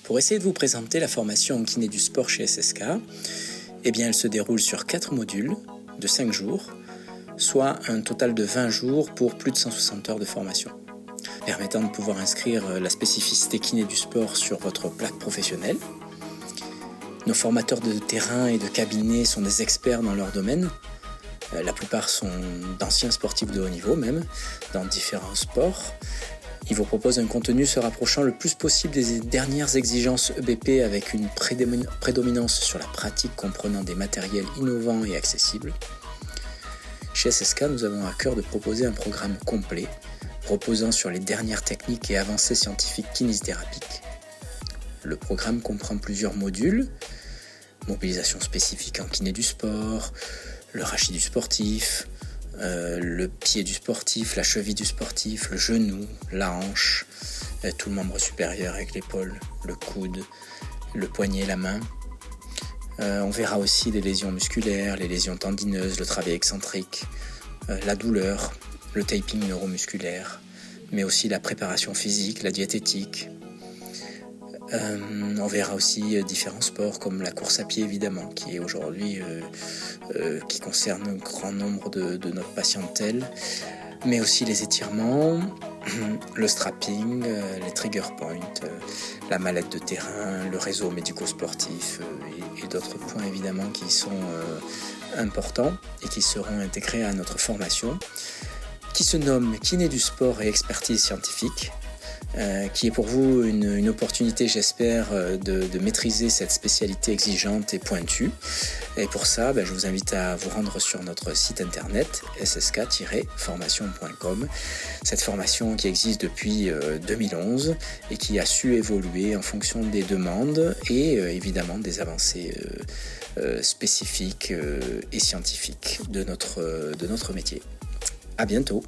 Pour essayer de vous présenter la formation en kiné du sport chez SSK, elle se déroule sur 4 modules de 5 jours, soit un total de 20 jours pour plus de 160 heures de formation, permettant de pouvoir inscrire la spécificité kiné du sport sur votre plaque professionnelle. Nos formateurs de terrain et de cabinet sont des experts dans leur domaine. La plupart sont d'anciens sportifs de haut niveau même, dans différents sports. Ils vous proposent un contenu se rapprochant le plus possible des dernières exigences EBP avec une prédominance sur la pratique comprenant des matériels innovants et accessibles. Chez SSK, nous avons à cœur de proposer un programme complet, reposant sur les dernières techniques et avancées scientifiques kinésithérapiques. Le programme comprend plusieurs modules, mobilisation spécifique en kiné du sport, le rachis du sportif, le pied du sportif, la cheville du sportif, le genou, la hanche, tout le membre supérieur avec l'épaule, le coude, le poignet, la main. On verra aussi les lésions musculaires, les lésions tendineuses, le travail excentrique, la douleur, le taping neuromusculaire, mais aussi la préparation physique, la diététique. On verra aussi différents sports comme la course à pied évidemment, qui est aujourd'hui qui concerne un grand nombre de notre patientèle, mais aussi les étirements, le strapping, les trigger points, la mallette de terrain, le réseau médico-sportif et d'autres points évidemment qui sont importants et qui seront intégrés à notre formation, qui se nomme Kiné du sport et expertise scientifique. Qui est pour vous une opportunité, j'espère, de maîtriser cette spécialité exigeante et pointue. Et pour ça, je vous invite à vous rendre sur notre site internet ssk-formation.com. Cette formation qui existe depuis 2011 et qui a su évoluer en fonction des demandes et évidemment des avancées spécifiques et scientifiques de notre métier. À bientôt.